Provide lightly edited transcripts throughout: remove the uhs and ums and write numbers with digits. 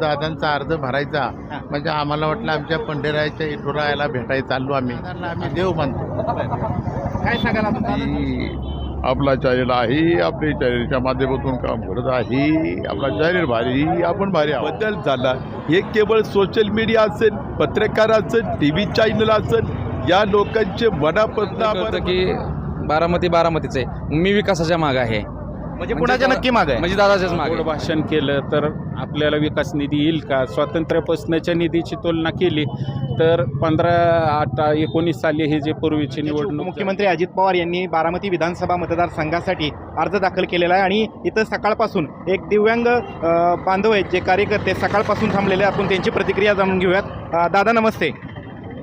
दादांचा अर्ज भरायचा म्हणजे आम्हाला वाटलं आमच्या पंढराच्या इटोरायाला भेटायला चाललो आम्ही देव मानतो. काय सांगाल आपण दादा? की आपला चॅनल आहे, आपल्या चॅनलच्या माध्यमातून काम करत आहे. आपला चॅनल भारी, आपण भारी आहोत. बदल झाला हे केवळ सोशल मीडिया असेल, पत्रकार असेल, टी व्ही चॅनल असेल, या लोकांचे मनापासून की बारामतीच आहे. मी विकासाच्या मागे आहे. म्हणजे कुणाच्या नक्की माग आहे? म्हणजे दादाच्याच मागे. गोड भाषण केलं तर आपल्याला विकास निधी येईल का? स्वातंत्र्यापासूनच्या निधीची तुलना केली तर 15-19 साली हे जे पूर्वीची निवडणूक मुख्यमंत्री अजित पवार यांनी बारामती विधानसभा मतदारसंघासाठी अर्ज दाखल केलेला आहे आणि इथं सकाळपासून एक दिव्यांग बांधव आहेत जे कार्यकर्ते सकाळपासून थांबलेले. आपण त्यांची प्रतिक्रिया जाणून घेऊयात. दादा नमस्ते,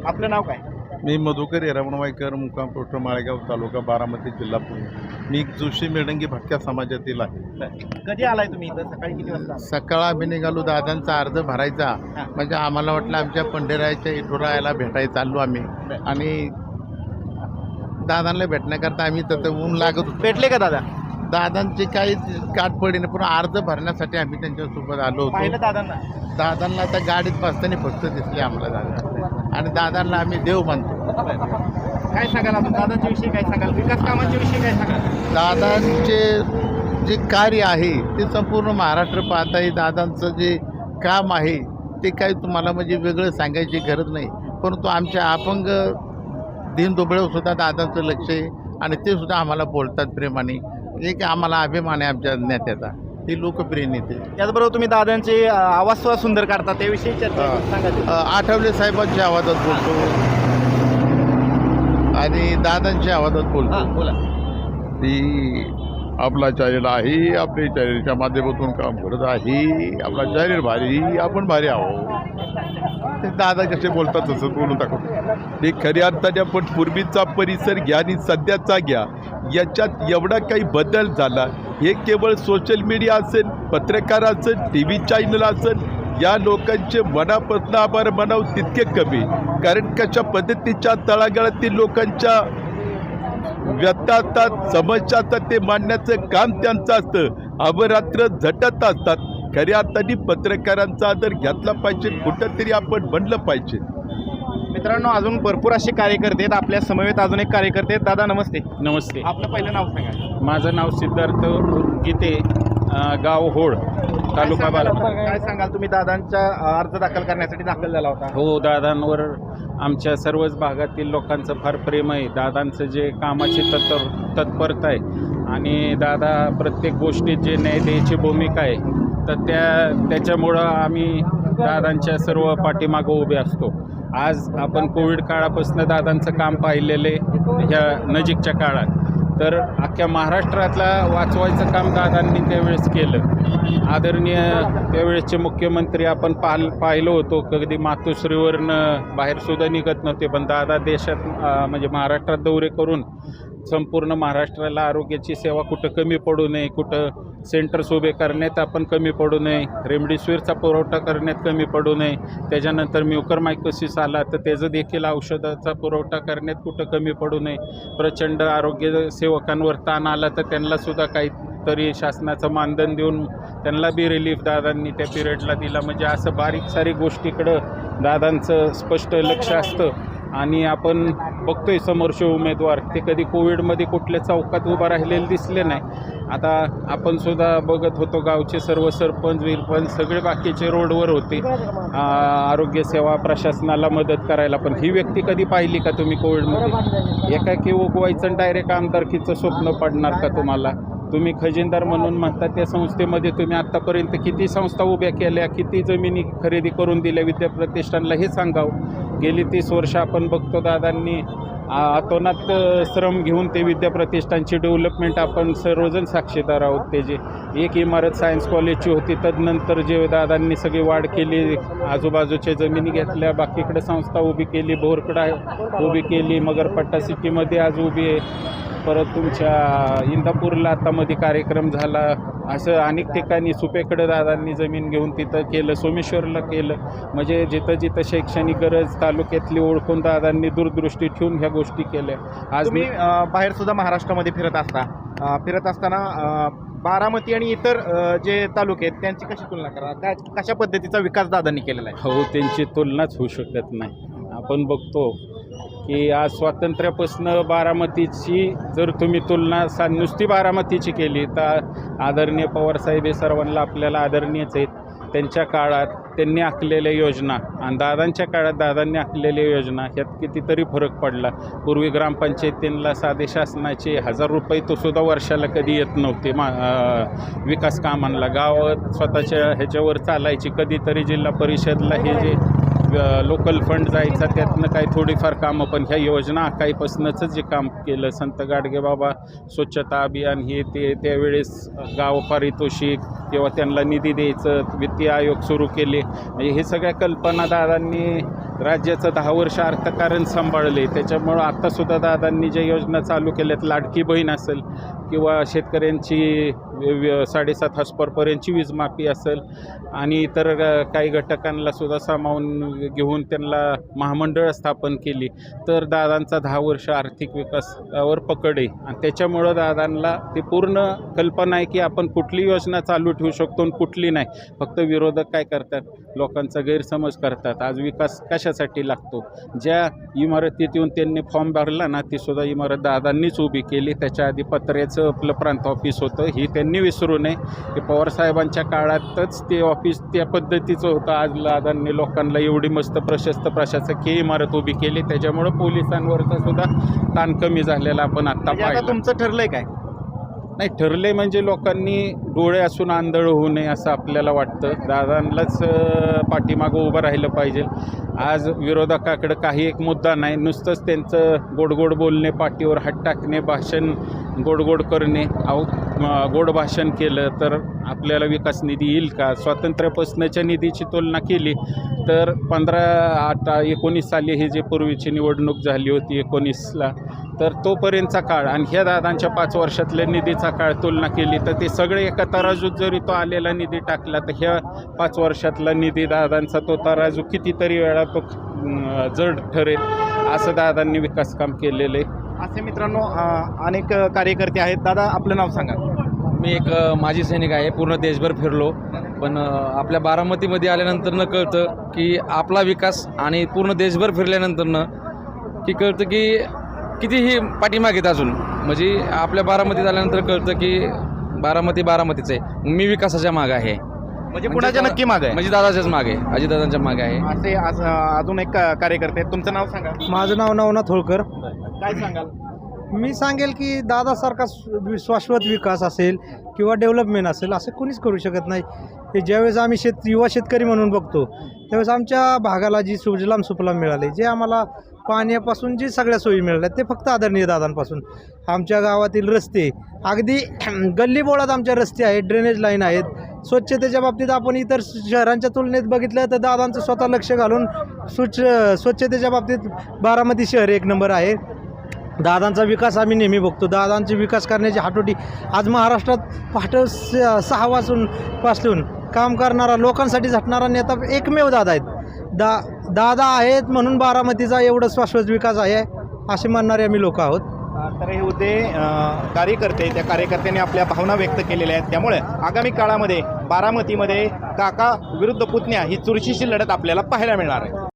आपलं नाव काय? मी मधुकर रमणवाईकर, मुक्काम पोस्ट माळेगाव, तालुका बारामती, जिल्हा पुणे. मी जोशी मेडंगी भटक्या समाजातील आहे. कधी आलाय तुम्ही इथं? सकाळी किती वाजता? सकाळ आम्ही निघालो दादांचा अर्ज भरायचा म्हणजे आम्हाला वाटलं आमच्या पंढराच्या इटोरायाला भेटायला चाललो आम्ही आणि दादांना भेटण्याकरता आम्ही तिथं ऊन लागत होतो. भेटले का दादा? दादांची काही गाठ पडली नाही, पण अर्ज भरण्यासाठी आम्ही त्यांच्यासोबत आलो पाहिलं होतो. दादांना? दादांना आता गाडीत बसताना फक्त दिसले आम्हाला दादा आणि दादांना आम्ही देव मानतो. काय सांगाल आपण दादांच्या विषयी? काय सांगाल विकास कामांच्या विषयी? काय सांगाल? दादांचे जे कार्य आहे ते संपूर्ण महाराष्ट्र पाहत आहे. दादांचं जे काम आहे ते काही तुम्हाला म्हणजे वेगळं सांगायची गरज नाही, परंतु आमच्या अपंग दीनदुबळेवर सुद्धा दादांचं लक्ष आहे आणि ते सुद्धा आम्हाला बोलतात प्रेमाने. एक आम्हाला अभिमान आहे आमच्या नेत्याचा, ते लोकप्रिय नेते. त्याचबरोबर तुम्ही दादांचे आवाज सुद्धा सुंदर काढतात, त्याविषयी चर्चा सांगा. आठवले साहेबांच्या आवाजात बोलतो आणि दादांच्या आवाजात बोलतो. बोला. ती आपला चॅनल आहे, आपल्या चॅनलच्या माध्यमातून काम करत आहे. आपला चॅनल भारी, आपण भारी आहोत. ते दादा कसे बोलतात तसं बोलून टाकतो. ते खऱ्या अर्थाने आपण पूर्वीचा परिसर घ्या आणि सध्याचा घ्या, याच्यात एवढा काही बदल झाला. हे केवळ सोशल मीडिया असेल, पत्रकार असेल, टी व्ही चॅनल असेल, या लोकांचे मनापासून आभार मानावं तितके कमी. कारण कशा पद्धतीच्या तळागाळातील लोकांच्या व्यथा असतात, समस्या असतात, ते मांडण्याचं काम त्यांचं असतं. अहोरात्र झटत असतात. खऱ्या अर्थाने पत्रकारांचा आदर घेतला पाहिजे, कुठंतरी आपण बनलं पाहिजे. मित्रांनो, अजून भरपूर असे कार्यकर्ते आहेत. आपल्या समवेत अजून एक कार्यकर्ते आहेत. दादा नमस्ते. नमस्ते. आपलं पहिलं नाव सांगा. माझं नाव सिद्धार्थ गीते, गाव होळ, तालुका बारामती. काय सांगाल तुम्ही? दादांचा अर्ज दाखल करण्यासाठी दाखल झाला होता. हो, दादांवर आमच्या सर्वच भागातील लोकांचं फार प्रेम आहे. दादांचं जे कामाची तत्परता आहे आणि दादा प्रत्येक गोष्टीत जे न्याय द्यायची भूमिका आहे, तर त्याच्यामुळं आम्ही दादांच्या सर्व पाठीमागं उभे असतो. आज आपण कोविड काळापासून दादांचं काम पाहिलेलं आहे. ह्या नजीकच्या काळात तर अख्ख्या महाराष्ट्रातला वाचवायचं काम दादांनी त्यावेळेस केलं. आदरणीय त्यावेळेसचे मुख्यमंत्री आपण पाहिलं होतो, कधी मातोश्रीवरनं बाहेरसुद्धा निघत नव्हते, पण दादा देशात म्हणजे महाराष्ट्रात दौरे करून संपूर्ण महाराष्ट्राला आरोग्याची सेवा कुठं कमी पडू नये, कुठं सेंटर्स उभे करण्यात आपण कमी पडू नये, रेमडेसिवीरचा पुरवठा करण्यात कमी पडू नये, त्याच्यानंतर म्युकरमायकोसिस आला तर त्याचं देखील औषधाचा पुरवठा करण्यात कुठं कमी पडू नये, प्रचंड आरोग्य सेवकांवर ताण आला तर त्यांनासुद्धा काहीतरी शासनाचं मानधन देऊन त्यांना बी रिलीफ दादांनी त्या पिरियडला दिला. म्हणजे असं बारीक सारी गोष्टीकडं दादांचं स्पष्ट लक्ष असतं. आणि आपण बघतोय समोरचे उमेदवार ते कधी कोविडमध्ये कुठल्या चौकात उभा राहिलेले दिसले नाही. आता आपण सुद्धा बघत होतो, गावचे सर्व सरपंच विरपंच सगळे बाकीचे रोडवर होते आरोग्यसेवा प्रशासनाला मदत करायला. पण ही व्यक्ती कधी पाहिली का तुम्ही कोविडमध्ये? एकाकी उगवायचं डायरेक्ट आमदारकीचं स्वप्न पडणार का तुम्हाला? तुम्ही खजिनदार म्हणून म्हणता त्या संस्थेमध्ये तुम्ही आत्तापर्यंत किती संस्था उभ्या केल्या, किती जमिनी खरेदी करून दिल्या विद्याप्रतिष्ठानला, हे सांगावं. गेली 30 वर्ष आपण बघतो दादांनी अतोनात श्रम घेऊन ते विद्याप्रतिष्ठानची डेव्हलपमेंट आपण सर्वजण साक्षीदार आहोत. त्याची एक इमारत सायन्स कॉलेजची होती, तदनंतर जे दादांनी सगळी वाढ केली, आजूबाजूच्या जमिनी घेतल्या, बाकीकडे संस्था उभी केली, बोरकडा उभी केली, मगरपट्टा सिटीमध्ये आज उभी आहे. परत तुमच्या इंदापूरला आता मध्ये कार्यक्रम झाला, असं अनेक ठिकाणी सुपेकडं दादांनी जमीन घेऊन तिथं केलं, सोमेश्वरला केलं. म्हणजे जिथं जिथं शैक्षणिक गरज तालुक्यातली ओळखून दादांनी दूरदृष्टी ठेवून ह्या गोष्टी केल्या. आज तुम्ही बाहेर सुद्धा महाराष्ट्रामध्ये फिरत असताना बारामती आणि इतर जे तालुके आहेत त्यांची कशी तुलना करा, काय कशा पद्धतीचा विकास दादांनी केलेला आहे? हो, त्यांची तुलनाच होऊ शकत नाही. आपण बघतो की आज स्वातंत्र्यापासून बारामतीची जर तुम्ही तुलना नुसती बारामतीची केली तर आदरणीय पवारसाहेब हे सर्वांना आपल्याला आदरणीयच आहेत. त्यांच्या काळात त्यांनी आखलेल्या योजना आणि दादांच्या काळात दादांनी आखलेल्या योजना ह्यात कितीतरी फरक पडला. पूर्वी ग्रामपंचायतींना साधे शासनाचे 1000 रुपये तो सुद्धा वर्षाला कधी येत नव्हते. विकास कामांना गावात स्वतःच्या ह्याच्यावर चालायची. कधीतरी जिल्हा परिषदला हे जे लोकल फंड जायचा त्यातनं काही थोडीफार कामं, पण ह्या योजना आकाईपासूनच जे काम केलं संत गाडगेबाबा स्वच्छता अभियान हे ते त्यावेळेस गाव पारितोषिक किंवा त्यांना निधी द्यायचं, वित्तीय आयोग सुरू केले. म्हणजे हे सगळ्या कल्पना दादांनी राज्याचं 10 वर्ष अर्थकारण सांभाळले. त्याच्यामुळं आत्तासुद्धा दादांनी ज्या योजना चालू केल्यात, लाडकी बहीण असेल किंवा शेतकऱ्यांची 7.5 हॉर्सपावरपर्यंतची वीज माफी असेल आणि इतर काही घटकांना सुद्धा सामावून घेऊन त्यांना महामंडळ स्थापन केली. तर दादांचा 10 वर्ष आर्थिक विकासावर पकड आहे आणि त्याच्यामुळं दादांना ते पूर्ण कल्पना आहे की आपण कुठली योजना चालू ठेवू शकतो आणि कुठली नाही. फक्त विरोधक काय करतात, लोकांचा गैरसमज करतात. आज विकास कशासाठी लागतो? ज्या इमारतीत येऊन त्यांनी फॉर्म भरला ना, ती सुद्धा इमारत दादांनीच उभी केली. त्याच्या आधी पत्र्याचं आपलं प्रांत ऑफिस होतं, ही त्यांनी विसरू नये की पवारसाहेबांच्या काळातच ते ऑफिस त्या पद्धतीचं होतं. आज दादांनी लोकांना एवढी मस्त प्रशस्त प्रशासकीय इमारत उभी केली, त्याच्यामुळं पोलिसांवरचा सुद्धा ताण कमी झालेला आपण आत्ता म्हणजे आता पाहिलं. तुमचं ठरलंय काय? नाही ठरले म्हणजे लोकांनी डोळे असून आंधळ होऊ नये असं आपल्याला वाटतं. दादांनाच पाठीमागं उभं राहिलं पाहिजे. आज विरोधकाकडं काही एक मुद्दा नाही, नुसतंच त्यांचं गोडगोड बोलणे, पाठीवर हात टाकणे, भाषण गोडगोड करणे. गोड भाषण केलं तर आपल्याला विकास निधी येईल का? स्वातंत्र्यापासूनच्या निधीची तुलना केली तर 15-19 साली ही जी पूर्वीची निवडणूक झाली होती 19ला, तर तोपर्यंतचा काळ आणि ह्या दादांच्या 5 वर्षातल्या निधीचा काळ तुलना केली तर ते सगळे एका तराजूत जरी तो आलेला निधी टाकला तर ह्या 5 वर्षातला निधी दादांचा तो तराजू कितीतरी वेळा तो जड ठरेल असं दादांनी विकास काम केलेलं आहे. असे मित्रांनो अनेक कार्यकर्ते आहेत. दादा आपलं नाव सांगा. मी एक माजी सैनिक आहे. पूर्ण देशभर फिरलो, पण आपल्या बारामतीमध्ये आल्यानंतर कळतं की आपला विकास आणि पूर्ण देशभर फिरल्यानंतर की कळतं की कितीही पाठीमागे आहेत अजून. म्हणजे आपल्या बारामतीत आल्यानंतर कळतं की बारामतीच आहे. मी विकासाच्या मागे आहे. म्हणजे कुणाच्या नक्की मागे आहे? म्हणजे दादाच्याच मागे, अजितदादांच्या मागे आहे. असे अजून एक कार्यकर्ते आहेत. तुमचं नाव सांगा. माझं नाव नवनाथ होळकर. काय सांगाल? मी सांगेल की दादासारखा शाश्वत विकास असेल किंवा डेव्हलपमेंट असेल असं कोणीच करू शकत नाही. हे ज्यावेळेस आम्ही युवा शेतकरी म्हणून बघतो त्यावेळेस आमच्या भागाला जी सुजलाम सुफलाम मिळाले, जे आम्हाला पाण्यापासून जी सगळ्या सोयी मिळाल्या ते फक्त आदरणीय दादांपासून. आमच्या गावातील रस्ते अगदी गल्लीबोळात आमच्या रस्ते आहेत, ड्रेनेज लाईन आहेत. स्वच्छतेच्या बाबतीत आपण इतर शहरांच्या तुलनेत बघितलं तर दादांचं स्वतः लक्ष घालून स्वच्छतेच्या बाबतीत बारामती शहर 1 नंबर आहे. दादांचा विकास आम्ही नेहमी बघतो. दादांची विकास करण्याची हातोटी आज महाराष्ट्रात पहाटे 6 वाजून काम करणारा, लोकांसाठी झटणारा नेता एकमेव दादा आहेत. दादा आहेत म्हणून बारामतीचा एवढं शाश्वत विकास आहे असे म्हणणारे आम्ही लोक आहोत. तर हे होते कार्यकर्ते. त्या कार्यकर्त्यांनी आपल्या भावना व्यक्त केलेल्या आहेत. त्यामुळे आगामी काळामध्ये बारामतीमध्ये काका विरुद्ध पुतण्या ही चुरशीची लढत आपल्याला पाहायला मिळणार आहे.